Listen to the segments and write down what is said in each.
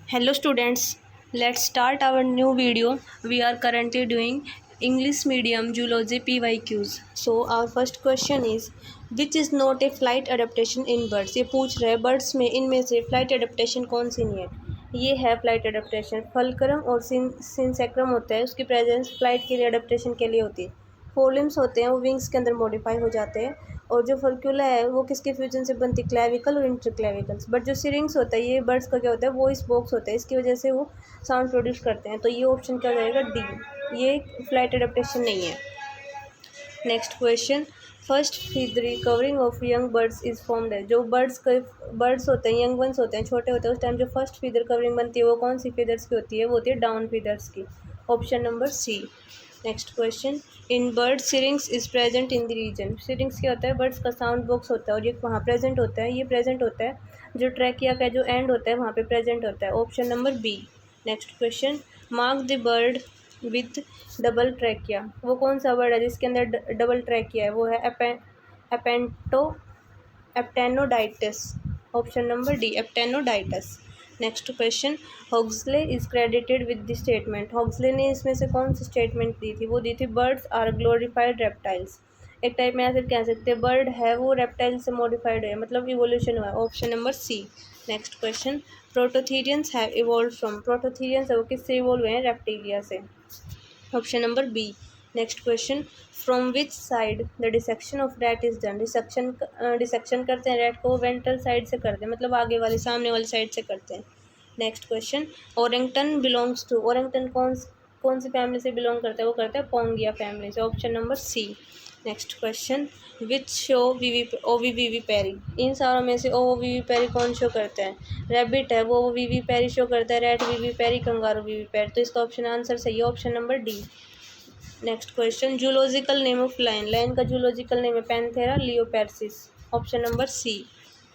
Hello students, let's start our new video. We are currently doing English medium zoology PYQs. So our first question is which is not a flight adaptation in birds? ये पूछ रहे हैं birds में इनमें से flight adaptation कौन सी नहीं है। ये है flight adaptation। फलक्रम और सिंसेक्रम होता है, उसकी प्रेजेंस फ्लाइट के लिए अडेप्टेशन के लिए होती है। फोलिम्स होते हैं वो विंग्स के अंदर मॉडिफाई हो जाते हैं। और जो फर्क्यूला है वो किसके फ्यूजन से बनती है, क्लेविकल और इंटरक्लेविकल्स। बट जो सिरिंग्स होता है ये बर्ड्स का क्या होता है, वॉइस बॉक्स होता है, इसकी वजह से वो साउंड प्रोड्यूस करते हैं। तो ये ऑप्शन क्या रहेगा, डी। ये फ्लाइट अडेप्टेशन नहीं है। Next question, first feathery covering of young birds is formed है। जो बर्ड्स होते हैं, यंग वंस होते हैं, छोटे होते हैं, उस टाइम जो फर्स्ट फीदर कवरिंग बनती है वो कौन सी फीदर्स की होती है, वो होती है डाउन फीदर्स की। Option number C. Next question, in bird syrinx is present in the region. Syrinx क्या होता है, बर्ड्स का साउंड बॉक्स होता है और ये वहाँ प्रेजेंट होता है। ये प्रेजेंट होता है जो ट्रैकिया का जो एंड होता है वहाँ पे प्रेजेंट होता है। Option number B. Next question, mark the bird with double trachea. वो कौन सा वर्ड है जिसके अंदर डबल ट्रैकिया है, वो है एपेंटो Aptenodytes. Option number D, Aptenodytes. Next question, Huxley is credited with the statement. Huxley ने इसमें से कौन सी स्टेटमेंट दी थी, वो दी थी बर्ड्स आर ग्लोरीफाइड रेप्टाइल्स। एक टाइप में ऐसे कह सकते हैं बर्ड है वो रेप्टाइल से मॉडिफाइड है, मतलब इवोल्यूशन हुआ है। Option number C. Next question, prototherians have evolve from. Prototherians है वो किससे इवॉल्व हुए हैं, रेप्टिलिया से। Option number B. Next question, from which side the dissection of rat is done. Dissection करते हैं रैट को, वो वेंट्रल साइड से करते हैं, मतलब आगे वाली सामने वाली साइड से करते हैं। Next question, Orpington belongs to. Orpington कौन सी फैमिली से बिलोंग करता है, वो करता है पोंगिया फैमिली से। Option number C. Next question, which show ovoviviparity. इन सारों में से ओवीवी पैरी कौन शो करता है, रैबिट है वो वीवी पैरी शो करता है, रैट वीवी पैरी, कंगारू वीवी पैरी। तो इसका ऑप्शन आंसर सही है, option number D. Next question, zoological name of lion. Lion का जूलॉजिकल नेम है Panthera leo persica. Option number C.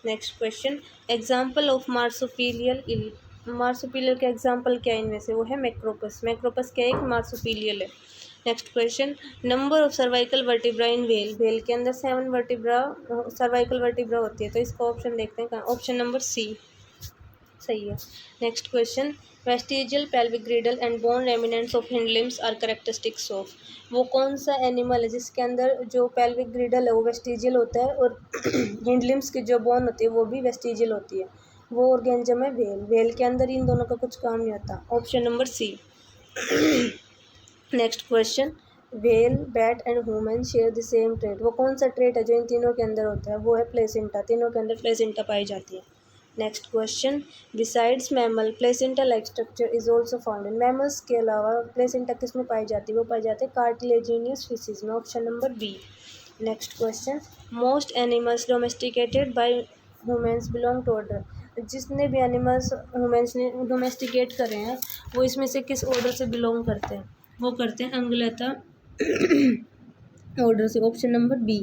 Next question, example of marsupial इल। मार्सोपीलियल का एग्जाम्पल क्या है इनमें से, वो है मैक्रोपस। मैक्रोपस क्या एक मार्सोपीलियल है। Next question, number of cervical vertebra in whale. Whale के अंदर 7 वर्टिब्रा सर्वाइकल वर्टिब्रा होती है। तो इसका ऑप्शन देखते हैं, ऑप्शन नंबर सी सही है। Next question, vestigial pelvic girdle and bone remnants of hind limbs are characteristics of. वो कौन सा एनिमल है जिसके अंदर जो पेल्विक ग्रिडल है वो वेस्टिजियल होता है और हिंड लिम्स की जो बोन होती है वो भी वेस्टिजियल होती है। वो ऑर्गेनिज्म है व्हेल। व्हेल के अंदर इन दोनों का कुछ काम नहीं होता। Option number C. Next question, whale, bat and human share the same trait. वो कौन सा ट्रेट है जो इन तीनों के अंदर होता है, वो है प्लेसेंटा। तीनों के अंदर प्लेसेंटा पाई जाती है। Next question, besides mammal placenta like structure is also found in. Mammals के अलावा प्लेसेंटा किस में पाई जाती है, वो पाई जाती है कार्टिलेजिनियस फिशेज में। Option number B. Next question, most animals domesticated by humans belong to order. जितने भी एनिमल्स ह्यूमन्स ने डोमेस्टिकेट करे हैं वो इसमें से किस ऑर्डर से बिलोंग करते हैं, वो करते हैं अंगुलेटा ऑर्डर से। Option number B.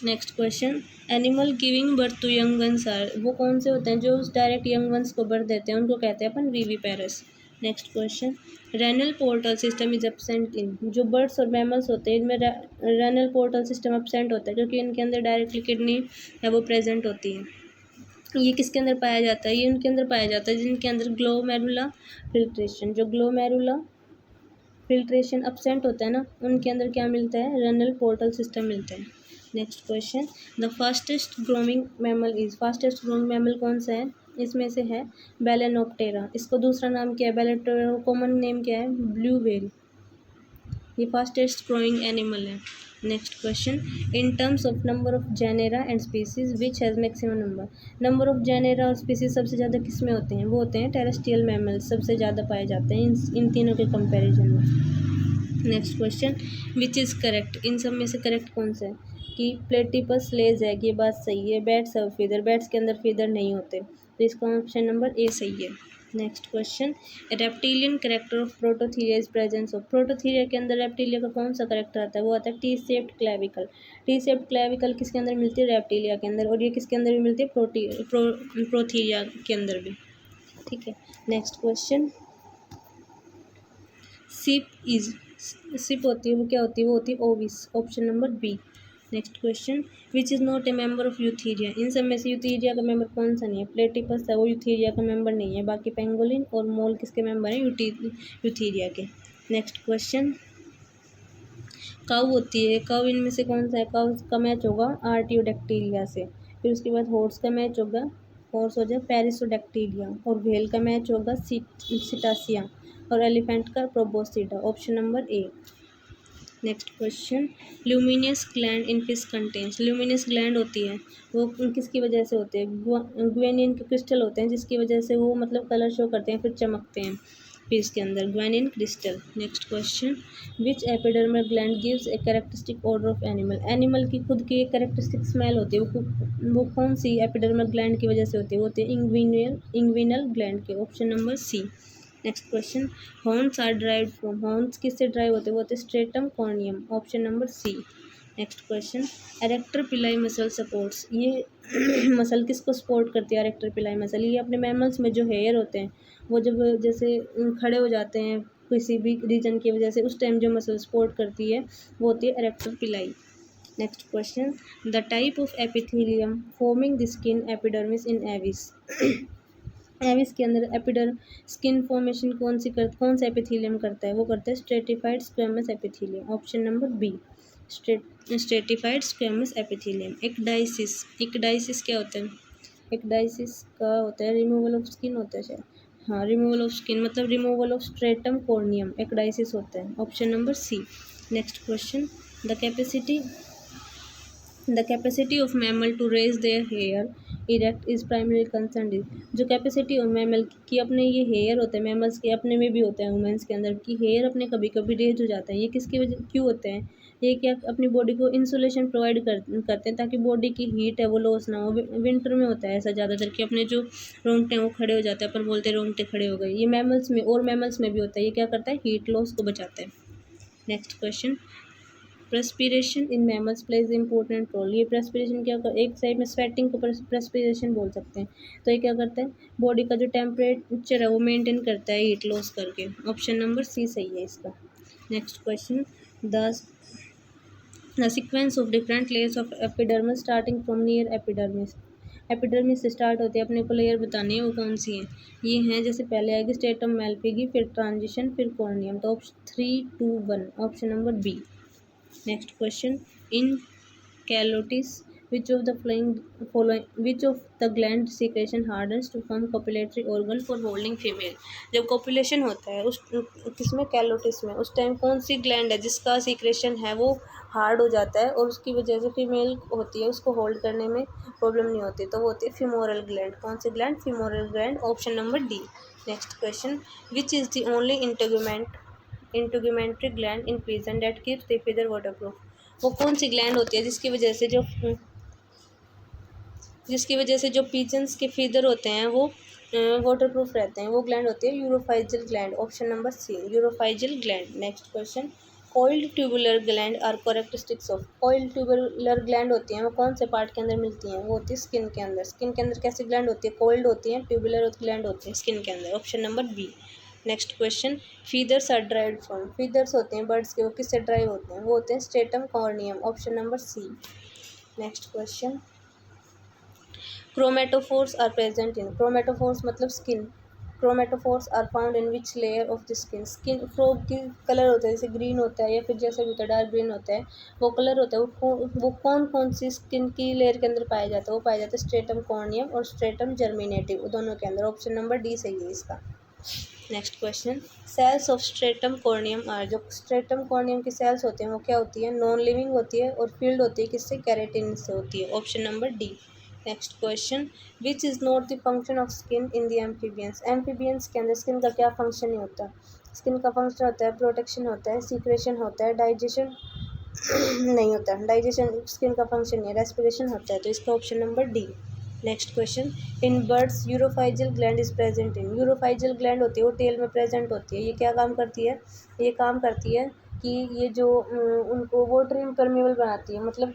Next question, animal giving birth to young ones are. वो कौन से होते हैं जो डायरेक्ट यंग वंस को बर्थ देते हैं, उनको कहते हैं अपन viviparous. Next question, renal portal system is absent in. जो बर्ड्स और मैमल्स होते हैं इनमें रेनल पोर्टल सिस्टम एब्सेंट होता है क्योंकि इनके अंदर डायरेक्टली किडनी है वो प्रेजेंट होती है। ये किसके अंदर पाया जाता है, ये उनके अंदर पाया जाता है जिनके अंदर ग्लोमेरुला फिल्ट्रेशन, जो ग्लोमेरुला फिल्ट्रेशन एब्सेंट होता है ना, उनके अंदर क्या मिलता है, रेनल पोर्टल सिस्टम मिलता है। Next question, the fastest growing mammal is. Fastest growing mammal कौन सा है, इसमें से है बैलेनोप्टेरा। इसको दूसरा नाम क्या है, बैलेनोप्टेरा कॉमन नेम क्या है, ब्लू व्हेल। ये फास्टेस्ट ग्रोइंग एनिमल है। Next question, in terms of number of genera and species which has maximum number. Number of genera और स्पीसीज सबसे ज़्यादा किस में होते हैं, वो होते हैं टेरेस्ट्रियल मैमल्स, सबसे ज़्यादा पाए जाते हैं इन तीनों के कंपैरिजन में। Next question, which is correct. इन सब में से करेक्ट कौन सा है, कि प्लेटिपस लेज एग, ये बात सही है। बैट्स हैव फीदर, बैट्स के अंदर फीदर नहीं होते, तो इसका ऑप्शन नंबर ए सही है। Next question, reptilian character of Prototheria is presence of. Prototheria के अंदर रेप्टिलिया का कौन सा करेक्टर आता है, वो आता है T shaped clavicle. T shaped clavicle किसके अंदर मिलती है, रेप्टिलिया के अंदर, और ये किसके अंदर भी मिलती है, प्रोथीरिया के अंदर भी। ठीक है। Next question, sheep is. Sheep होती है वो क्या होती है, वो होती है Ovis. Option number B. Next question, which is not a member of Eutheria. इन सब में से यूथीरिया का मेंबर कौन सा नहीं है? प्लेटिपस है, वो यूथीरिया का मेंबर नहीं है। बाकी पेंगोलिन और मोल किसके मेंबर हैं? यूथीरिया के। नेक्स्ट क्वेश्चन, काऊ होती है, काऊ इनमें से कौन सा है? काऊ का मैच होगा आर्टियोडैक्टिलिया से। फिर उसके बाद हॉर्स का मैच होगा, हॉर्स हो जाए पेरिसोडैक्टिलिया, और व्हेल का मैच होगा सिटासिया, और एलिफेंट का Proboscidea. Option number A. Next question, luminous gland in fish contains. Luminous gland होती है वो किसकी वजह से होते हैं? ग्वेनिन के क्रिस्टल होते हैं जिसकी वजह से वो मतलब कलर शो करते हैं, फिर चमकते हैं फिश के अंदर, guanine crystal. Next question, which epidermal gland gives a characteristic order of animal. Animal की खुद की एक कैरेक्टरिस्टिक स्मेल होती है, वो कौन सी एपिडर्मल ग्लैंड की वजह से होती है? वो होती है इंग्विनल ग्लैंड के। Option number C. Next question, horns are derived from. Horns किससे ड्राइव होते हैं? वो होते हैं stratum corneum. Option number C. Next question, erector pili muscle supports. ये मसल किसको सपोर्ट करती है? एरेक्टर पिलाई मसल ये अपने मैमल्स में जो हेयर होते हैं वो जब जैसे खड़े हो जाते हैं किसी भी रीजन की वजह से, उस टाइम जो मसल सपोर्ट करती है वो होती है एरेक्टर पिलाई। Next question, the type of epithelium forming the skin epidermis in Aves. Aves के अंदर स्किन फॉर्मेशन कौन सा एपिथेलियम करता है? वो करता है stratified squamous epithelium. Option number B, stratified squamous epithelium. Ecdysis क्या होता है? इक्डाइसिस का होता है रिमूवल ऑफ स्किन होता है शायद, हाँ रिमूवल ऑफ स्किन मतलब removal of stratum corneum ecdysis होता है। Option number C. Next question, the capacity of mammal to raise their hair erect is primary concern is. जो कैपेसिटी ऑफ मैमल की अपने ये हेयर होते हैं, मैमल्स के अपने में भी होता है, वुमेंस के अंदर की हेयर अपने कभी कभी रेज हो जाता है। ये किसकी वजह क्यों होते हैं? ये क्या अपनी बॉडी को इंसुलेशन प्रोवाइड करते हैं ताकि बॉडी की हीट है वो लॉस ना हो। विंटर में होता है ऐसा ज़्यादातर कि अपने जो रोंगटे हैं वो खड़े हो जाते हैं, अपन बोलते हैं रोंगटे खड़े हो गए। ये मैमल्स में और मैमल्स में भी होता है। ये क्या करता है? हीट लॉस को बचाता है। Next question, perspiration in mammals plays important role. ये प्रेस्पिरेशन क्या कर, एक साइड में स्वेटिंग को प्रेस्पिरेशन बोल सकते हैं। तो ये क्या करता है? बॉडी का जो टेम्परेचर है वो मेंटेन करता है हीट लॉस करके। ऑप्शन नंबर सी सही है इसका। Next question, the sequence of different layers of epidermis starting from near epidermis. Epidermis से स्टार्ट होते हैं, अपने को लेयर बतानी है वो कौन सी है? ये हैं जैसे पहले आएगी स्ट्रेटम मैलपिगी, फिर ट्रांजिशन, फिर कॉर्नियम। तो option 3, 2, 1 option number B. Next question, in Calotes which of the gland secretion hardens to form copulatory organ for holding female। जब कॉपुलेशन होता है उस किसमें? कैलोटिस में। उस टाइम कौन सी ग्लैंड है जिसका सीक्रेशन है वो हार्ड हो जाता है और उसकी वजह से फीमेल होती है उसको होल्ड करने में प्रॉब्लम नहीं होती, तो वो होती है फीमोरल ग्लैंड। कौन सी gland? Femoral gland. Option number D. Next question, which is the only integumentary gland in pigeon that keeps the feather waterproof. वो कौन सी ग्लैंड होती है जिसकी वजह से जो पिजन्स के फीदर होते हैं वो वाटरप्रूफ रहते हैं? वो ग्लैंड होती है uropygial gland. Option number C, uropygial gland. Next question, coiled tubular gland are characteristics of. Coiled tubular gland होती हैं वो कौन से पार्ट के अंदर मिलती हैं? वो होती है स्किन के अंदर। स्किन के अंदर कैसी ग्लैंड होती है? कॉइल्ड होती हैं, ट्यूबुलर ग्लैंड होती है स्किन के अंदर। Option number B. Next question, feathers are derived from. Feathers होते हैं बर्ड्स के, वो किससे ड्राइव होते हैं? वो होते हैं stratum corneum. Option number C. Next question, chromatophores are present in. Chromatophores मतलब skin. Chromatophores are found in which layer of the skin. Skin frog की कलर होता है जैसे ग्रीन होता है या फिर जैसा भी होता है डार्क ग्रीन होता है, वो कलर होता है वो कौन सी स्किन की लेयर के अंदर पाया जाता है? वो पाया जाता है स्ट्रेटम कॉर्नियम और स्ट्रेटम जर्मिनेटिव, दोनों के अंदर। ऑप्शन नंबर डी सही है इसका। Next question, cells of stratum corneum are. जो स्ट्रेटम कॉर्नियम की सेल्स होते हैं वो क्या होती है? नॉन लिविंग होती है और फील्ड होती है किससे? कैरेटिन से होती है। Option number D. Next question, which is not the function of skin in the amphibians. Amphibians के अंदर स्किन का क्या फंक्शन नहीं होता? स्किन का फंक्शन होता है प्रोटेक्शन होता है, सीक्रेशन होता है, डाइजेशन नहीं होता। डाइजेशन स्किन का फंक्शन नहीं है, रेस्पिरेशन होता है। तो इसका option number D. Next question, in birds uropygial gland is present in. Uropygial gland होती है वो टेल में प्रेजेंट होती है। ये क्या काम करती है? ये काम करती है कि ये जो उनको वाटर इम्परमेबल बनाती है, मतलब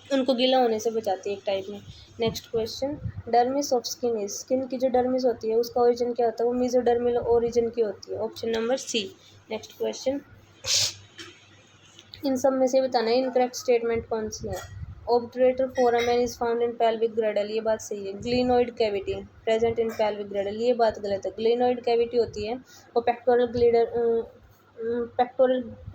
उनको गीला होने से बचाती है एक टाइप में। Next question, dermis of skin is. Skin की जो डर्मिस होती है उसका ओरिजिन क्या होता है? वो मेसोडर्मिल ओरिजिन की होती है। Option number C. Next question, इन सब में से बताना है इनकरेक्ट स्टेटमेंट कौन सी है। Obturator foramen is found in pelvic girdle, ये बात सही है। Glenoid cavity present in pelvic girdle, ये बात गलत है। ग्लिनोइड कैविटी होती है वो पेक्टोरल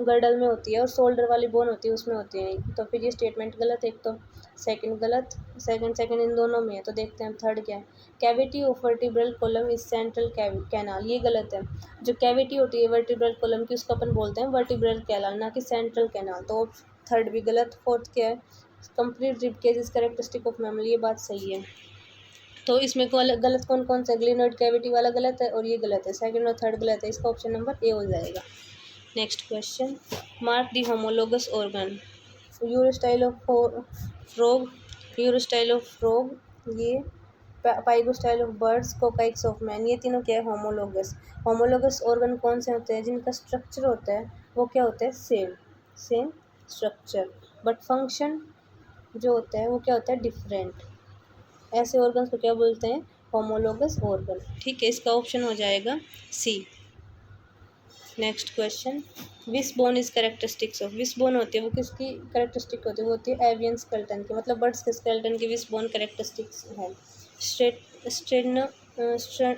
गर्डल में होती है और शोल्डर वाली बोन होती है उसमें होती है। तो फिर ये स्टेटमेंट गलत है। एक तो सेकंड गलत, सेकंड इन दोनों में है। तो देखते हैं थर्ड क्या है। Cavity of vertebral column is central canal, ये गलत है। जो कैविटी होती है वर्टिब्रल कॉलम की उसको अपन बोलते हैं वर्टिब्रल कैनाल, ना कि सेंट्रल कैनाल। तो थर्ड भी गलत। फोर्थ क्या है। Complete rib cage is characteristic of mammal, ये बात सही है। तो इसमें गलत कौन कौन सा, ग्लिनोइड कैविटी वाला गलत है और ये गलत है। सेकंड और थर्ड गलत है, इसका ऑप्शन नंबर ए हो जाएगा। Next question, mark the homologous organ. Urostyle of frog, urostyle of frog, ये pygostyle of birds, coccyx of man, ये तीनों क्या है होमोलोगस। होमोलोगस ऑर्गन कौन से होते हैं, जिनका स्ट्रक्चर होता है वो क्या होता है, सेम स्ट्रक्चर, बट फंक्शन जो होता है वो क्या होता है, डिफरेंट। ऐसे ऑर्गन्स को क्या बोलते हैं, होमोलोगस ऑर्गन। ठीक है, इसका ऑप्शन हो जाएगा सी। नेक्स्ट क्वेश्चन, विस बोन इज कैरेक्टरिस्टिक्स ऑफ। विस बोन होती है वो किसकी कैरेक्टरिस्टिक होती है, वो होती है एवियन स्केलेटन की, मतलब बर्ड्स के स्केलेटन की विस बोन कैरेक्टरिस्टिक्स है।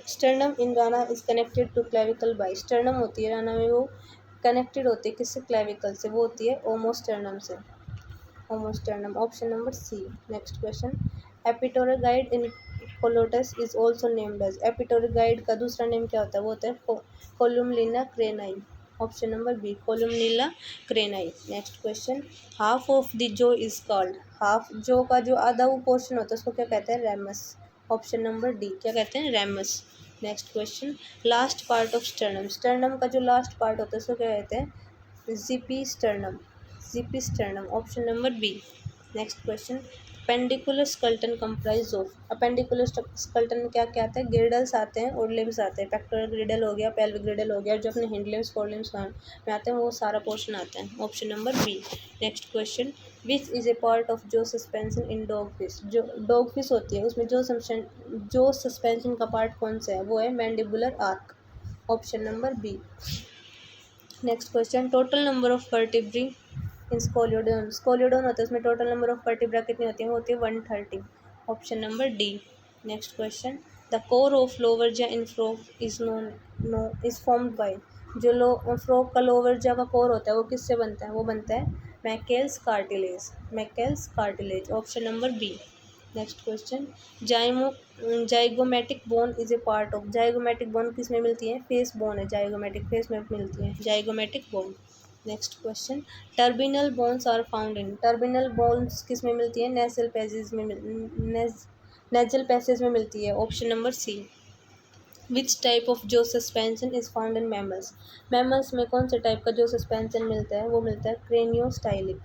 Sternum in Rana is connected to clavicle by. Sternum होती है राना में, वो कनेक्टेड होती है किससे, क्लेविकल से, वो होती है ओमोस्टर्नम से, omosternum, option number C. Next question, epipterygoid in Calotes is also named as. Epipterygoid का दूसरा नेम क्या होता है, वो होता है columella cranii, option number B, columella cranii. Next question, half of the jaw is called. Half, jaw का जो आधा वो पोर्शन होता है उसको क्या कहते हैं, रेमस, ऑप्शन नंबर डी, क्या कहते हैं, ramus. Next question, last part of sternum. Sternum का जो लास्ट पार्ट होता है उसको क्या कहते हैं, xiphisternum, xiphisternum, option number B. Next question, appendicular skeleton comprise of. Appendicular skeleton में क्या क्या आता है, ग्रिडल्स आते हैं और लिम्स आते हैं। पेक्टोरल ग्रिडल हो गया, पेल्विक ग्रिडल हो गया, जो अपने हिंड लिम्स फोर लिम्स में आते हैं वो सारा पोर्शन आता है, option number B. Next question, which is a part of jaw suspension in dogfish. जो डॉग फिश होती है उसमें जो सस्पेंशन का पार्ट कौन सा है, वो है mandibular arch, option number B. Next question, total number of vertebrae in Scoliodon. Scoliodon होता है उसमें टोटल नंबर ऑफ वर्टिब्रा कितनी होती है, वो होती है 130, option number D. Next question, the core of lower jaw in frog is formed by. जो फ्रॉग का लोअर जा का कोर होता है वो किससे बनता है, वो बनता है Meckel's cartilage, Meckel's cartilage, option number B. Next question, zygomatic bone is a part of. Zygomatic bone किस में मिलती है, फेस बोन है, जाइगोमेटिक फेस में मिलती है zygomatic bone. Next question, turbinal bones are found in. Turbinal bones किस में मिलती है, नेजल पैसेज में नेजल पैसेज में मिलती है, option number C. Which type of jaw suspension is found in mammals. Mammals में कौन से टाइप का जो सस्पेंशन मिलता है, वो मिलता है craniostylic,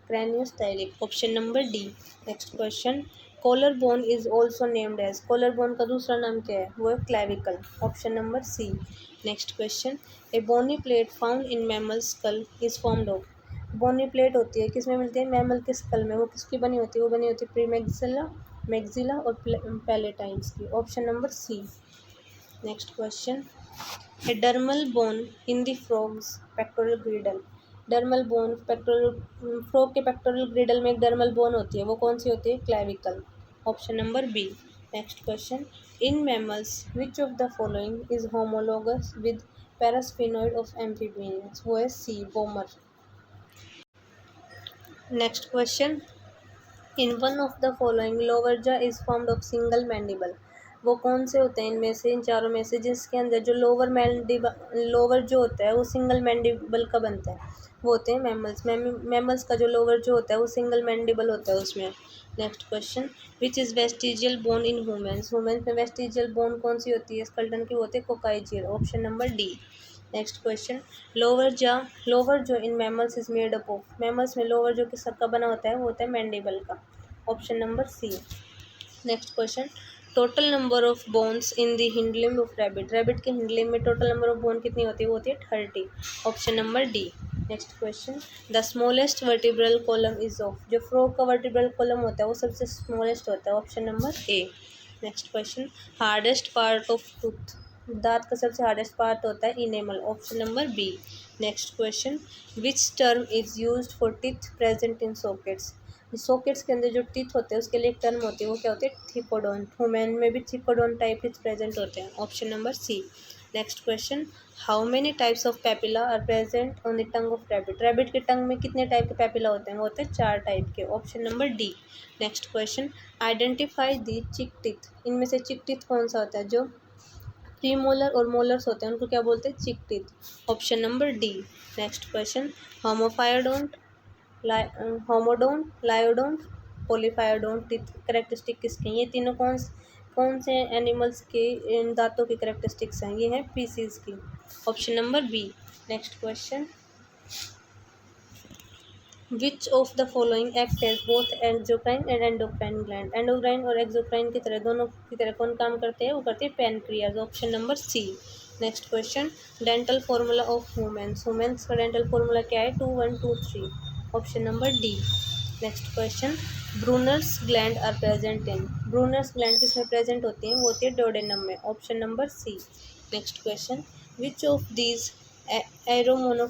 craniostylic, option number D. Next question, collar bone is also named as. Collar bone का दूसरा नाम क्या है, वो है clavicle, option number C. Next question, a bony plate found in mammal skull is formed of. Bony plate होती है किस में मिलती है, मैमल के स्कल में, वो किसकी बनी होती है, वो बनी होती है प्रीमैक्सिला, मैक्सिला और पैलेटाइन्स की, option number C. Next question, a dermal bone in the frog's pectoral girdle. Dermal bone pectoral, frog के पेक्टोरल ग्रिडल में एक डर्मल बोन होती है, वो कौन सी होती है, clavicle, option number B. Next question, in mammals which of the following is homologous with parasphenoid of amphibians, वो है C, vomer. Next question, in one of the following lower jaw is formed of single mandible. वो कौन से होते हैं इनमें से, इन चारों में से, जिसके अंदर जो लोअर जो होता है वो सिंगल मैंडिबल का बनता है, वो होते हैं मैमल्स। मैमल्स का जो लोअर जो होता है वो सिंगल मैंडिबल होता है उसमें। Next question, which is vestigial bone in humans. Humans में वेस्टिजियल बोन कौन सी होती है, स्केलेटन की, वो होती है coccygeal, option number D. Next question, lower jaw in mammals is made up of. Mammals में लोअर जो किस का बना होता है, वो होता है मैंडिबल का, option number C. Next question, total number of bones in the hind limb of rabbit. Rabbit के हिंड लिम्ब में टोटल नंबर ऑफ बोन कितनी होती है, वो होती है 30, option number D. Next question, the smallest vertebral column is of. जो frog का वर्टिब्रल कॉलम होता है वो सबसे स्मॉलेस्ट होता है, option number A. Next question, hardest part of tooth. दांत का सबसे हार्डेस्ट पार्ट होता है enamel, option number B. Next question, which term is used for teeth present in sockets. Sockets के अंदर जो टीथ होते हैं उसके लिए एक टर्म होती है, वो क्या होती है, थिकोडोन। वुमेन में भी थिकोडोन टाइप टीथ प्रेजेंट होते हैं। Option number C. Next question, how many types of papilla are present on the tongue of rabbit. Rabbit के टंग में कितने टाइप के पेपिला होते हैं, वो होते हैं 4 टाइप के। Option number D. Next question, identify the चिक टीथ। इनमें से चिक टीथ कौन सा होता है, जो प्रीमोलर और मोलर्स होते हैं उनको क्या बोलते हैं, cheek teeth. Option number D. Next question, homophyodont, homodont, lyodont, polyphyodont teeth characteristic किसके हैं? ये तीनों कौन से एनिमल्स के दांतों की करेक्टरिस्टिक्स हैं? ये हैं फीसिस की। Option number B. Next question, which of the following act as both exocrine and endocrine gland. Endocrine और एक्सोक्राइन की तरह, दोनों की तरह कौन काम करते हैं, वो करते हैं pancreas. Option number C. Next question, dental formula of womens. Womens का डेंटल फॉर्मूला क्या है, 2 1 2 3। Option number D. Next question, Brunner's gland are present in. Brunner's gland किसमें प्रेजेंट होती हैं, वो होती है डोडेनम में। Option number C. Next question, which of these एरोमोनो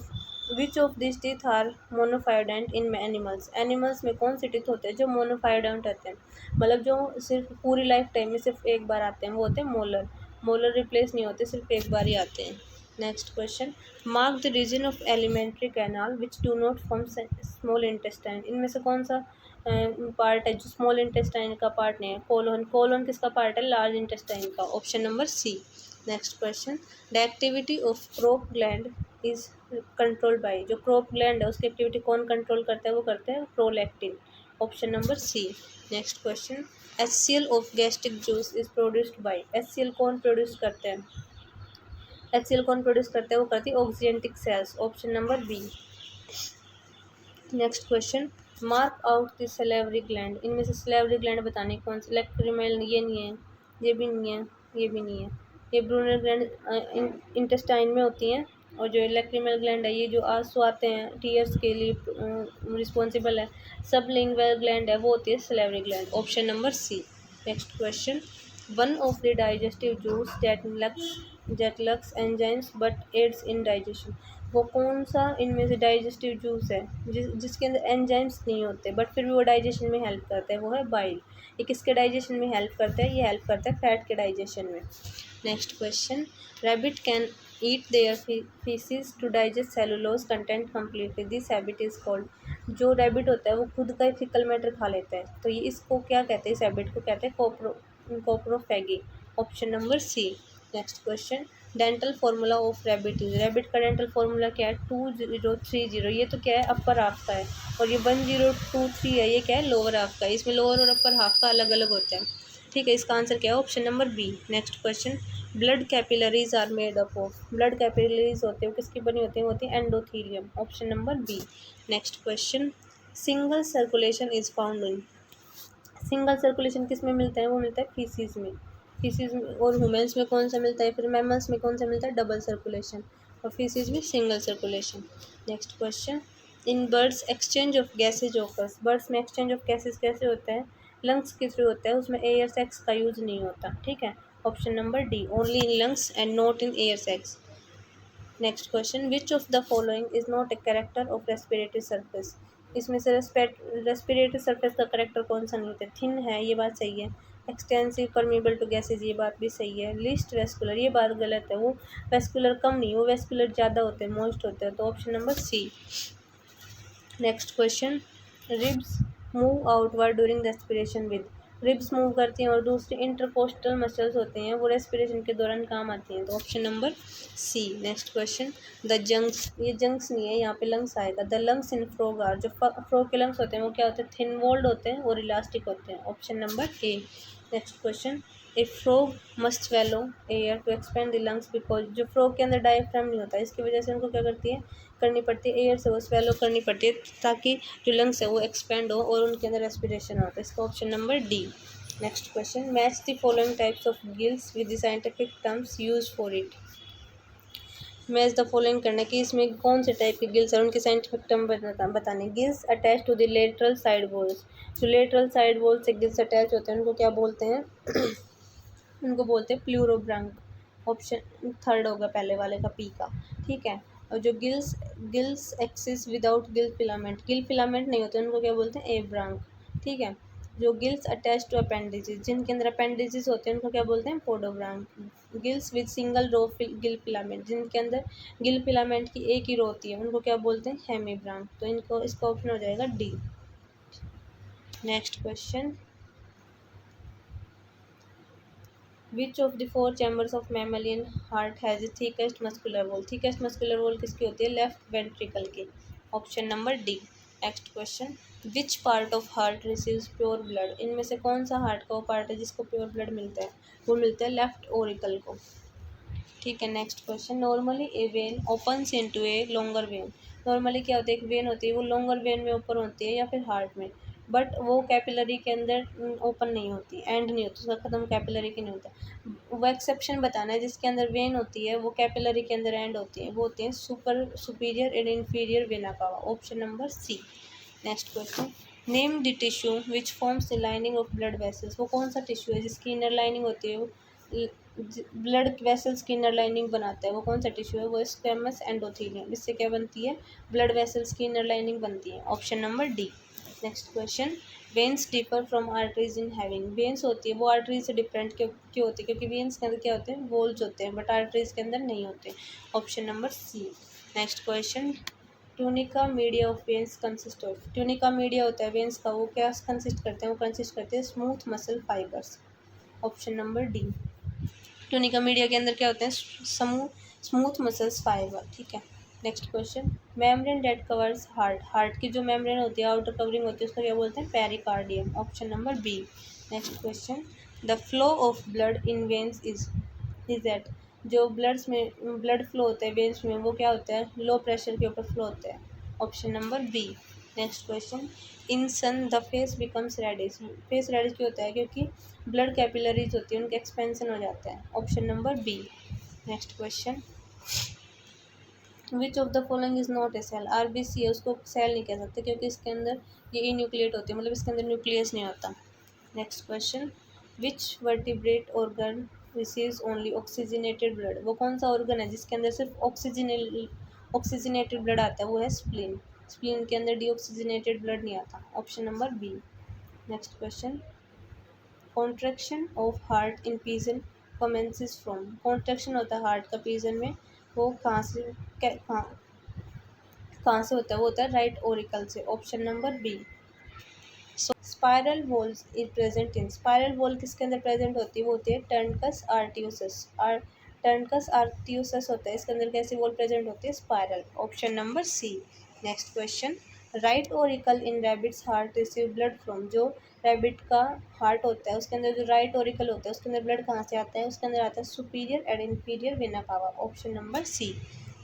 which of this teeth are monophyodont in animals. Animals में कौन से टीथ होते हैं जो मोनोफायोडेंट होते हैं, मतलब जो सिर्फ पूरी लाइफ टाइम में सिर्फ एक बार आते हैं, वो होते हैं मोलर। मोलर रिप्लेस नहीं होते, सिर्फ एक बार ही आते हैं। Next question, mark the region of alimentary canal which do not form small intestine. इनमें से कौन सा पार्ट है जो स्मॉल इंटेस्टाइन का पार्ट नहीं है? कोलोन। कोलोन किसका पार्ट है, लार्ज इंटेस्टाइन का। Option number C. Next question, the activity of crop gland is controlled by. जो क्रोप ग्लैंड है उसकी एक्टिविटी कौन कंट्रोल करता है, वो करते हैं prolactin. Option number C. Next question, HCl of gastric juice is produced by. HCl कौन प्रोड्यूस करते हैं, HCl कौन प्रोड्यूस करते हैं, वो करती है oxyntic cells. Option number B. Next question, mark out the salivary gland. इनमें से सैलिवरी ग्लैंड बताने कौन से? लैक्रिमल, ये नहीं है, ये भी नहीं है, ये भी नहीं है। ये ब्रूनर ग्लैंड इंटेस्टाइन में होती हैं, और जो लैक्रिमल ग्लैंड है ये जो आंसू आते हैं टीयर्स के लिए रिस्पॉन्सिबल है। सबलिंगुअल ग्लैंड है, वो होती है salivary gland. Option number C. Next question, one of the digestive juice that lacks enzymes but aids in digestion. वो कौन सा इनमें से डाइजेस्टिव जूस है जिसके अंदर एंजाइम्स नहीं होते बट फिर भी वो डाइजेशन में हेल्प करता है, वो है बाइल। ये किसके डाइजेशन में हेल्प करता है, ये हेल्प करता है फैट के डाइजेशन में। Next question, rabbit can eat their faeces to digest cellulose content completely, this habit is called. जो रैबिट होता है वो खुद का ही फीकल मैटर खा लेता है, तो ये इसको क्या कहते हैं, इस हैबिट को कहते हैं coprophagy. Option number C. Next question, dental formula of rabbit is. Rabbit का डेंटल फार्मूला क्या है, 2030। ये तो क्या है, अपर हाफ का है, और ये 1023 है, ये क्या है, लोअर हाफ का है। इसमें लोअर और अपर हाफ का अलग अलग होता है। ठीक है, इसका आंसर क्या है, option number B. Next question, blood capillaries are made up of. Blood capillaries होते हैं, किसकी बनी होती है, होती है endothelium. Option number B. Next question, single circulation is found in. Single circulation किस में मिलता है, वो मिलता है फीसिस में। फीसिस में और ह्यूमन्स में कौन सा मिलता है, फिर मैमल्स में कौन सा मिलता है, डबल सर्कुलेशन, और फीसिस में single circulation. Next question, in birds exchange of gases occurs. Birds में एक्सचेंज ऑफ गैसेज कैसे होता है, लंग्स के थ्रू होता है, उसमें एयर सेक्स का यूज नहीं होता। ठीक है, option number D, only in lungs and not in air sacs. Next question, which of the following is not a character of respiratory surface. इसमें से रेस्पिरेटरी सर्फेस का करेक्टर कौन सा नहीं होता, थिन है, ये बात सही है। एक्सटेंसिव परमेबल टू गैसेज, ये बात भी सही है। लीस्ट वेस्कुलर, ये बात गलत है, वो वेस्कुलर कम नहीं, वो वेस्कुलर ज़्यादा होते हैं, मोस्ट होते हैं, तो option number C. Next question, ribs move outward during respiration with. Ribs move करती हैं और दूसरी इंटरकोस्टल मसल्स होते हैं, वो रेस्पिरेशन के दौरान काम आती हैं, तो option number C. Next question, the jungs, ये जंग्स नहीं है, यहाँ पे लंग्स आएगा। The lungs in frog are, जो फ्रॉग के लंग्स होते हैं वो क्या होते हैं, थिन वॉल्ड होते हैं और इलास्टिक होते हैं। Option number A. Next question, a frog must swallow air to expand the lungs because. जो फ्रॉग के अंदर डायफ्राम नहीं होता, इसकी वजह से उनको क्या करनी पड़ती है, एयर से वो स्वेलो करनी पड़ती है, ताकि जो लंग्स है वो एक्सपेंड हो और उनके अंदर रेस्पिरेशन हो, तो इसका option number D. Next question, match the following types of gills with the scientific terms use for it. Match the following करना कि इसमें कौन से टाइप के गिल्स और उनके साइंटिफिक टर्म बताने। Gills attach to the lateral side walls. जो लेटरल साइड वॉल से गिल्स अटैच होते हैं उनको क्या बोलते हैं, उनको बोलते हैं प्लूरोब्रंक। ऑप्शन थर्ड होगा पहले वाले का, पी का। ठीक है, और जो gills axis without Gill filament नहीं होते उनको क्या बोलते हैं, एब्रांक। ठीक है। जो गिल्स अटैच टू अपेंडिजेस, जिनके अंदर अपेंडिजेस होते हैं उनको क्या बोलते हैं, podobranch. Gills with single row gill filament, जिनके अंदर गिल फिलामेंट की एक ही रो होती है उनको क्या बोलते हैं, हेमीब्रांक। तो इनको इसका ऑप्शन हो जाएगा D. Next question, which of the four chambers of mammalian heart has thickest muscular wall. Thickest muscular wall किसकी होती है, लेफ्ट वेंट्रिकल की। Option number D. Next question, which part of heart receives pure blood. इनमें से कौन सा heart का वो पार्ट है जिसको प्योर ब्लड मिलता है, वो मिलता है लेफ्ट ओरिकल को। ठीक है। Next question, normally A when opens into a longer when. Normally क्या होता है, एक वेन होती है वो लॉन्गर वेन में ओपन होती है या फिर हार्ट में, बट वो कैपिलरी के अंदर ओपन नहीं होती, एंड नहीं होती, उसका खत्म कैपिलरी के नहीं होता। वो एक्सेप्शन बताना है जिसके अंदर वेन होती है वो कैपिलरी के अंदर एंड होती है, वो होते हैं superior and inferior vena cava. Option number C. Next question, name the tissue which forms the lining of blood vessels. वो कौन सा टिश्यू है जिसकी इनर लाइनिंग होती है वो ब्लड वेसल्स की इनर लाइनिंग बनाता है, वो कौन सा टिश्यू है, वो स्क्वेमस एंडोथेलियम। इससे क्या बनती है, ब्लड वेसल्स की इनर लाइनिंग बनती है। Option number D. Next question, veins differ from arteries in having. Veins होती है वो आर्टरीज से डिफरेंट क्यों होती है, क्योंकि वेन्स के अंदर क्या होते हैं, वोल्स होते हैं, बट आर्टरीज के अंदर नहीं होते। Option number C. Next question, tunica media of veins consist of. Tunica media होता है वेन्स का, वो क्या कंसिस्ट करते हैं, वो कंसिस्ट करते हैं smooth muscle fibres. Option number D. Tunica media के अंदर क्या होते हैं, स्मूथ मसल्स फाइबर। ठीक है। Next question, membrane that covers heart. Heart की जो मेम्ब्रेन होती है, आउटर कवरिंग होती है, उसको क्या बोलते हैं, pericardium. Option number B. Next question, the flow of blood in veins is at. जो ब्लड फ्लो होता है वेन्स में वो क्या होता है, लो प्रेशर के ऊपर फ्लो होता है। Option number B. Next question, in sun the face becomes reddish. Face reddish क्यों होता है, क्योंकि ब्लड कैपिलरीज होती है उनके एक्सपेंशन हो जाता है। Option number B. Next question, which of the following is not a cell. RBC है उसको सेल नहीं कह सकते क्योंकि इसके अंदर ये इन्यूक्लिएट होती है, मतलब इसके अंदर न्यूक्लियस नहीं होता। Next question, which vertebrate organ receives only oxygenated blood. वो कौन सा ऑर्गन है जिसके अंदर सिर्फ ऑक्सीजनेटेड ब्लड आता है, वो है स्प्लीन। स्प्लीन के अंदर डीऑक्सीजनेटेड ब्लड नहीं आता। Option number B. Next question, contraction of heart in pigeon commences from. Contraction होता है हार्ट का पीजन में, वो कहाँ से होता है, वो होता है राइट ओरिकल से। Option number B. Spiral walls is present in. Spiral wall किसके अंदर प्रेजेंट होती है, वो होती है टर्नकस आर्टियोसस। टर्नकस आर्टियोसस होता है, इसके अंदर कैसी वॉल प्रेजेंट होती है, spiral. Option number C. Next question, right auricle in rabbit's heart receive blood from. जो रैबिट का हार्ट होता है उसके अंदर जो राइट ओरिकल होता है उसके अंदर ब्लड कहाँ से आता है, उसके अंदर आता है superior and inferior vena cava. Option number C.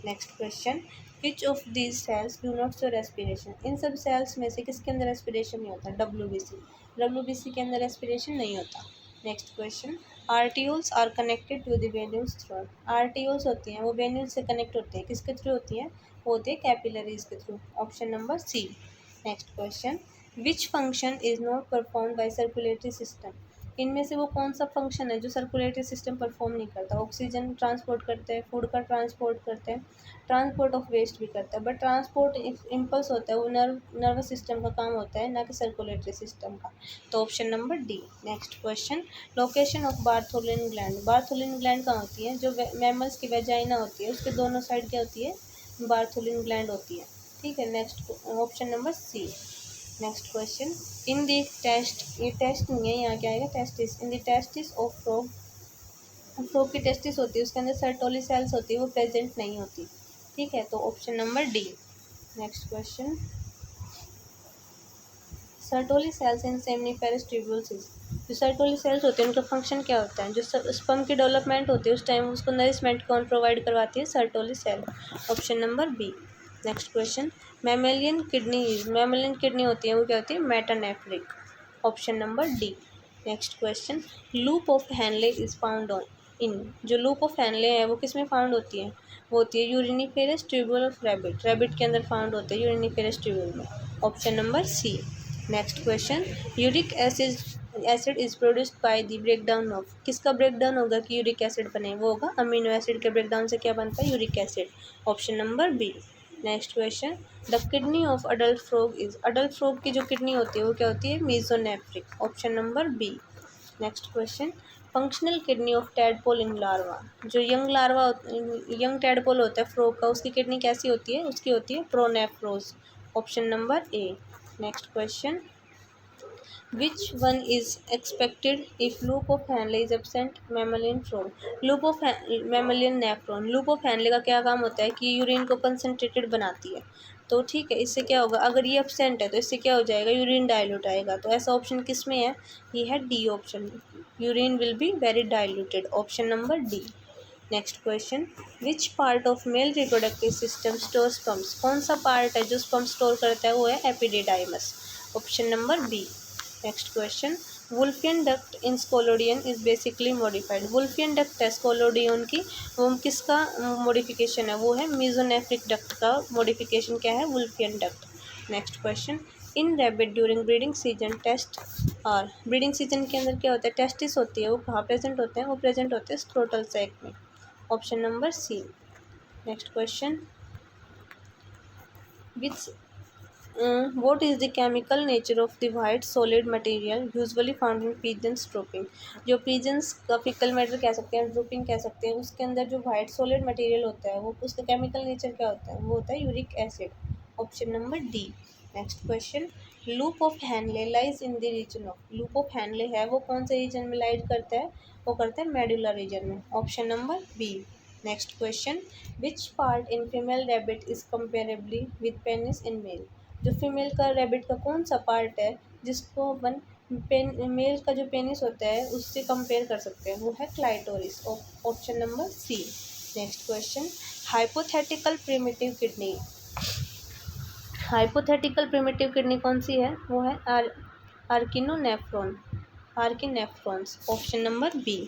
Next question, which of these cells do not show respiration. इन सब सेल्स में से किसके अंदर रेस्पिरेशन नहीं होता, डब्ल्यूबीसी के अंदर रेस्पिरेशन नहीं होता। Next question, arterioles are connected to the venules through. Arterioles होती हैं वो वेन्यूल से कनेक्ट होते हैं, किसके थ्रू होती हैं, वो होती है कैपिलरीज के through. Option number C. Next question, which function is not perform by circulatory system. इनमें से वो कौन सा फंक्शन है जो सर्कुलेटरी सिस्टम परफॉर्म नहीं करता। ऑक्सीजन ट्रांसपोर्ट करते हैं, फूड का ट्रांसपोर्ट करते हैं, ट्रांसपोर्ट ऑफ वेस्ट भी करता है, बट ट्रांसपोर्ट इम्पल्स होता है वो नर्वस सिस्टम का काम होता है, ना कि सर्कुलेटरी सिस्टम का। तो option number D. Next question, location of Bartholin gland. Bartholin gland कहाँ होती है, जो मैमल्स की वेजाइना होती है उसके दोनों साइड क्या होती है, बार्थोलिन ग्लैंड होती है। ठीक है। Next option number C. Next question, in the test, ये टेस्ट नहीं है, यहाँ क्या आएगा, testis. In the testis of frog, frog की टेस्टिस होती है उसके अंदर सर्टोली सेल्स होती है, वो प्रेजेंट नहीं होती। ठीक है। तो option number D. Next question, Sertoli cells in seminiferous tubules. जो सर्टोली सेल्स होते हैं उनका फंक्शन क्या होता है, जो स्पर्म की डेवलपमेंट होती है उस टाइम उसको नरिशमेंट कौन प्रोवाइड करवाती है, Sertoli cell. Option number B. Next question, mammalian kidney होती है वो क्या होती है, metanephric. Option number D. Next question, loop of Henle is found on in. जो लूप ऑफ हैनले है वो किस में फाउंड होती है, वो होती है uriniferous tubule of rabbit. Rabbit के अंदर फाउंड होते हैं यूरिनिफेरस ट्यूब्यूल में। Option number C. Next question, uric acid acid is produced by the breakdown of, किसका ब्रेकडाउन होगा कि यूरिक एसिड बने, वो होगा अमीनो एसिड के ब्रेकडाउन से क्या बनता है, uric acid. Option number B. Next question, the kidney of adult frog is, adult frog की जो किडनी होती है वो क्या होती है, mesonephric. Option number B. Next question, functional kidney of tadpole in larva, जो यंग लार्वा यंग टैडपोल होता है फ्रॉग का, उसकी किडनी कैसी होती है, उसकी होती है pronephros. Option number A. Next question, which one is expected if loop of Henle is absent mammalian frog, loop of mammalian nephron, loop of Henle का क्या काम होता है कि यूरिन को कंसनट्रेटेड बनाती है। तो ठीक है, इससे क्या होगा, अगर ये एब्सेंट है तो इससे क्या हो जाएगा, यूरिन डाइल्यूट आएगा। तो ऐसा ऑप्शन किस में है, ये है D option, urine will be very diluted. Option number D. Next question, which part of male reproductive system store sperms, कौन सा पार्ट है जो स्पर्म स्टोर करता है, वो है epididymis. Option number B. Next question, Wolffian duct in Scoliodon is basically modified, Wolffian duct है Scoliodon की, वो किसका मॉडिफिकेशन है, वो है मीजोनेफ्रिक डक्ट का मॉडिफिकेशन क्या है, Wolffian duct. Next question, in rabbit during breeding season test और ब्रीडिंग सीजन के अंदर क्या होता है, टेस्टिस होती है, वो कहाँ प्रेजेंट होते हैं, वो प्रेजेंट होते हैं स्क्रोटल सैक में। Option number C. Next question, which what is the chemical nature of the white solid material usually found in pigeons drooping, जो pigeons का fecal matter कह सकते हैं, drooping कह सकते हैं, उसके अंदर जो white solid material होता है वो उसका chemical nature क्या होता है, वो होता है uric acid. Option number D. Next question, loop of Henle lies in the region of, loop of Henle है वो कौन से रीजन में लाइज करता है, वो करता है मेडुला रीजन में। Option number B. Next question, which part in female rabbit is comparably with penis in male, जो फीमेल का रैबिट का कौन सा पार्ट है जिसको अपन मेल का जो पेनिस होता है उससे कंपेयर कर सकते हैं, वो है clitoris. Option number C. Next question, hypothetical primitive kidney, hypothetical primitive kidney कौन सी है, वो है archinephron, archinephrons. Option number B.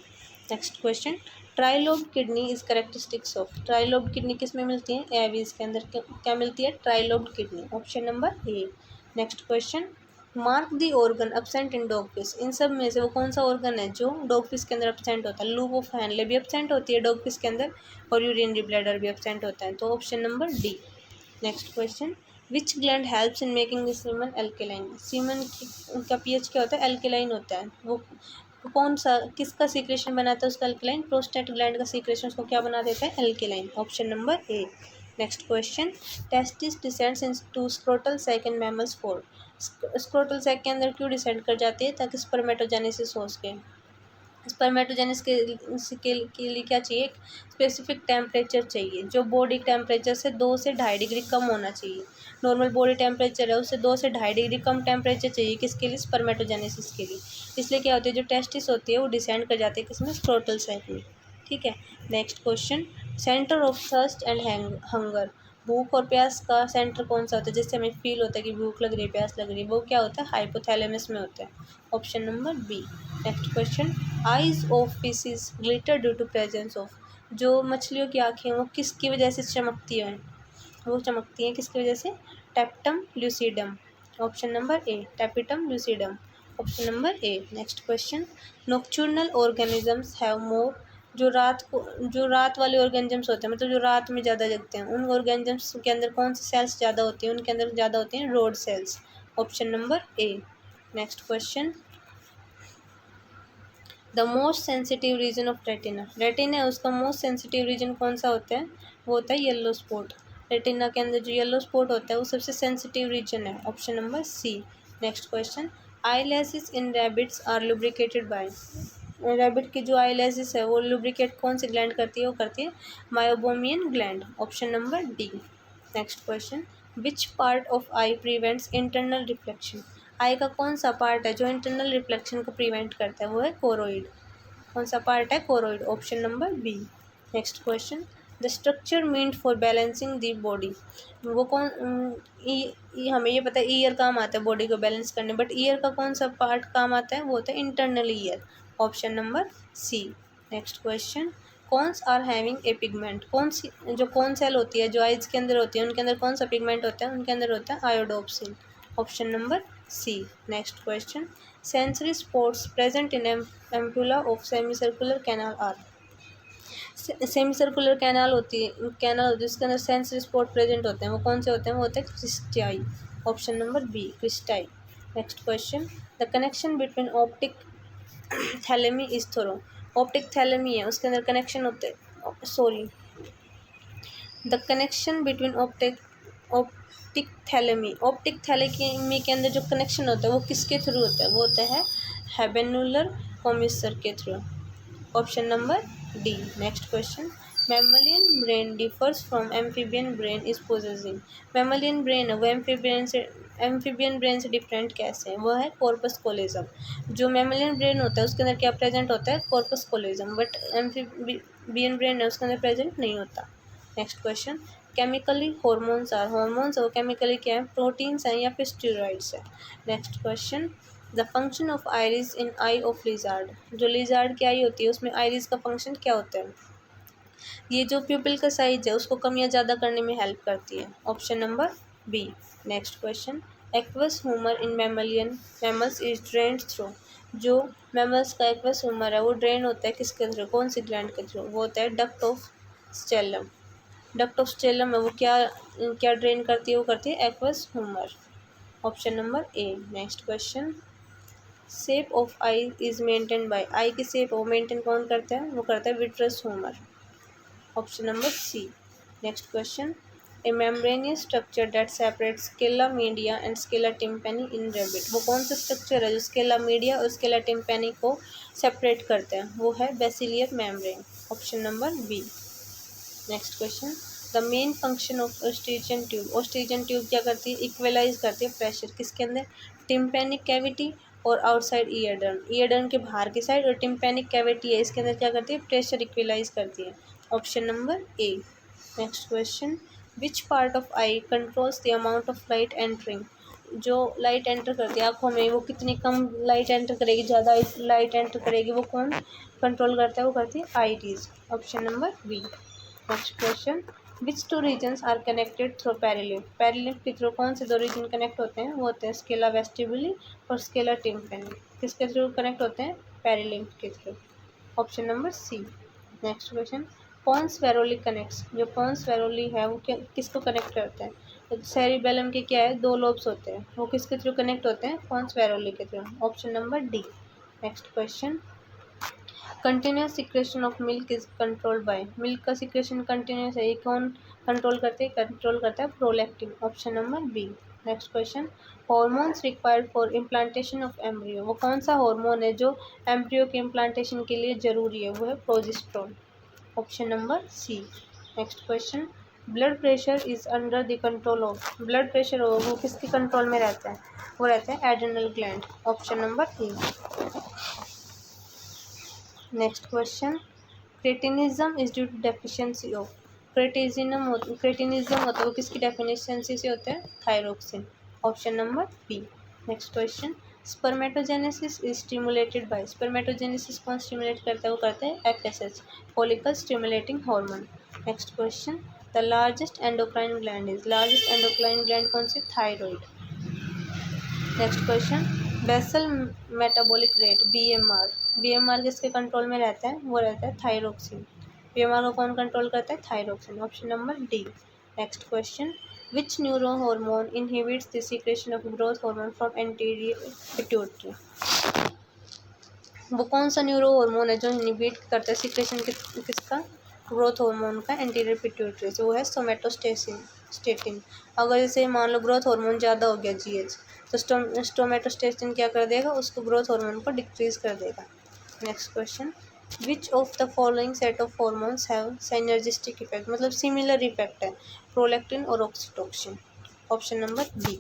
Next question, trilobe kidney is characteristics of, trilobe kidney किस में मिलती है, एवीज के अंदर क्या मिलती है, trilobe kidney. Option number A. Next question, mark the organ absent in dogfish, इन सब में से वो कौन सा ऑर्गन है जो डॉग फिश के अंदर एब्सेंट होता है, लूप ऑफ हैनले भी एब्सेंट होती है डॉग फिश के अंदर और यूरिनरी ब्लैडर भी एब्सेंट होता है। तो option number D. Next question, which gland helps in making semen alkaline, semen का पीएच क्या होता है, एल्केलाइन होता है, वो कौन सा किसका सीक्रेशन बनाता है उसका एल्केलाइन, प्रोस्टेट ग्लैंड का सीक्रेशन उसको क्या बना देता है, alkaline. Option number A. Next question, testis descends into scrotal sac in mammals for, scrotal sac के अंदर क्यों डिसेंड कर जाती है, ताकि स्पर्मेटोजेनेसिस हो सके। स्पर्मेटोजेनेसिस के लिए क्या चाहिए, एक स्पेसिफिक टेम्परेचर चाहिए जो बॉडी टेम्परेचर से 2 से 2.5 डिग्री कम होना चाहिए, नॉर्मल बॉडी टेम्परेचर है उससे 2 से 2.5 डिग्री कम टेम्परेचर चाहिए, किसके लिए, स्पर्मेटोजेनेसिस के लिए। इसलिए क्या होती है, जो टेस्टिस होती है वो डिसेंड कर जाती है किसमें, स्क्रोटल सैक में। ठीक है। Next question, centre of thirst and hunger, भूख और प्यास का सेंटर कौन सा होता है जिससे हमें फील होता है कि भूख लग रही है, प्यास लग रही है, वो क्या होता है, हाइपोथैलेमस में होता है। Option number B. Next question, eyes of fish is glitter due to presence of, जो मछलियों की आँखें वो किसकी वजह से चमकती हैं, वो चमकती हैं किसकी वजह से, tapetum lucidum. Option number A, tapetum lucidum. Option number A. Next question, nocturnal organisms have more, जो रात वाले ऑर्गेनिजम्स होते हैं, मतलब जो रात में ज़्यादा जगते हैं, उन ऑर्गेनिजम्स के अंदर कौन सी सेल्स ज़्यादा होती हैं, उनके अंदर ज़्यादा होती हैं rod cells. Option number A. Next question, the most sensitive region of retina, retina है उसका मोस्ट सेंसिटिव रीजन कौन सा होता है, वो होता है येलो स्पॉट, रेटिना के अंदर जो येलो स्पॉट होता है वो सबसे सेंसिटिव रीजन है। Option number C. Next question, eyelashes in rabbits are lubricated by, rabbit की जो आईलैशेस है वो लुब्रिकेट कौन सी ग्लैंड करती है, वो करती है meibomian gland. Option number D. Next question, which part of eye prevents internal reflection, eye का कौन सा पार्ट है जो इंटरनल रिफ्लेक्शन को प्रिवेंट करता है, वो है कोरोइड। कौन सा पार्ट है, choroid. Option number B. Next question, the structure meant for balancing the body, वो कौन हमें ये पता है ईयर काम आता है बॉडी को बैलेंस करने, बट ईयर का कौन सा पार्ट काम आता है, वो होता है internal ear. Option number C. Next question, cones are having a pigment, कौन सी जो कौन सेल होती है जो आइज के अंदर होती है उनके अंदर कौन सा पिगमेंट होता है, उनके अंदर होता है iodopsin. Option number C. Next question. Sensory spots present in ampulla of semicircular canal are. Semicircular canal होती है उसके अंदर सेंसरी स्पॉट प्रेजेंट होते हैं, वो कौन से होते हैं? वो होते हैं cristae. Option number B, cristae. Next question. The connection between optic thalami is through. Optic thalami है, उसके अंदर कनेक्शन होते हैं, sorry, the connection between optic thalami के अंदर जो कनेक्शन होता है वो किसके थ्रू होता है? वो होता है हैबेनुलर कॉम्यूसर के through. Option number D. Next question. Mammalian brain differs from amphibian brain is possessing. Mammalian brain है वो एम्फीबियन ब्रेन से डिफरेंट कैसे है? वो है कॉर्पस कोलेजम। जो मैमलियन ब्रेन होता है उसके अंदर क्या प्रेजेंट होता है? कॉर्पस कोलेजम। बट एम्फीबियन ब्रेन है उसके अंदर प्रेजेंट नहीं होता। Next question. केमिकली हॉर्मोन्स और केमिकली क्या है? प्रोटीन्स हैं या फिर स्टेरॉइड्स है। Next question. The function of iris in I of lizard. जो लिजार्ड की आई होती है उसमें आइरिस का फंक्शन क्या होता है? ये जो प्यूपिल का साइज है उसको कम या ज़्यादा करने में हेल्प करती है। Option number B. Next question. Aqueous humour in mammals is drained through. जो मैमल्स का एक्वस ह्यूमर है वो ड्रेन होता है किसके थ्रू? कौन सी ग्लैंड के थ्रू? वो होता है duct of stellum. Duct of stellum है वो क्या ड्रेन करती है? वो करती है aqueous humour. Option number A. Next question. Shape of eye is maintain by. Eye की शेप वो मेंटेन कौन करता है? वो करता है vitreous humour. Option number C. Next question. A membranous structure that separates scala media and scala tympani in rabbit. वो कौन सा स्ट्रक्चर है जो स्केला मीडिया और स्केला टिम्पैनी को सेपरेट करते हैं? वो है basilar membrane. Option number B. Next question. The main function of Eustachian tube. Eustachian tube क्या करती है? इक्वलाइज करती है प्रेशर किसके अंदर? टिम्पैनिक कैविटी और आउटसाइड ईयरडर्म के बाहर की साइड, और टिम्पैनिक कैविटी है इसके अंदर क्या करती है? प्रेशर इक्वलाइज करती है। Option number A. Next question. Which part of I controls the amount of light entering. जो लाइट एंटर करती है आँखों में वो कितनी कम लाइट एंटर करेगी, ज़्यादा लाइट एंटर करेगी, वो कौन कंट्रोल करता है? वो करती है आईटीज। Option number B. Next question. Which two regions are connected through perilymph. Perilymph के थ्रू कौन से दो रीजन कनेक्ट होते हैं? वो होते हैं स्केला वेस्टिबुली और स्केला टिम्पैनी। किसके थ्रू कनेक्ट होते हैं? पैरेलिम्फ के through. Option number C. Next question. Pons varolii connects. जो पॉन्स वेरोली है वो किसको कनेक्ट करते हैं? तो सेरिबेलम के क्या है? दो लोब्स होते हैं, वो किसके थ्रू कनेक्ट होते हैं? पॉन्स वेरोली के through. Option number D. Next question. Continuous secretion of milk is controlled by. Milk का सिक्रेशन कंटिन्यूस है, ये कौन कंट्रोल करते हैं? कंट्रोल करता है prolactin. Option number B. Next question. Hormones required for implantation of embryo. वो कौन सा हार्मोन है जो एम्ब्रियो के इम्प्लांटेशन के लिए जरूरी है? वो है progesterone. Option number C. Next question. Blood pressure is under the control of. Blood pressure वो किसके कंट्रोल में रहता है? वो रहता है adrenal gland. Option number A. Next question. Cretinism is due to deficiency of. Cretinism होता है वो किसकी डेफिशिएंसी से होता है? Thyroxine. Option number B. Next question. Spermatogenesis is stimulated by. Spermatogenesis कौन स्टिमुलेट करता है? वो करता है FSH, follicle stimulating hormone. Next question. The largest endocrine gland is. Largest endocrine gland कौन सी? Thyroid. Next question. Basal metabolic rate BMR. BMR किसके control में रहता है? वो रहता है थायरोक्सिन। बीएमआर को कौन कंट्रोल करता है? Thyroxine. Option number D. Next question. Which neuro hormone inhibits the secretion of growth hormone from anterior pituitary. वो कौन सा न्यूरो हार्मोन है जो इनहिबिट करता है सीक्रेशन किसका? ग्रोथ हार्मोन का एंटीरियर पिट्यूटरी से। वो है सोमेटोस्टेटिन। अगर जैसे मान लो ग्रोथ हार्मोन ज़्यादा हो गया जीएच, तो सोमेटोस्टेटिन क्या कर देगा? उसको ग्रोथ हार्मोन को डिक्रीज कर देगा। Next question. Which of the following set of hormones have synergistic effect. मतलब सिमिलर इफेक्ट है, प्रोलैक्टिन और ऑक्सीटोसिन। Option number B.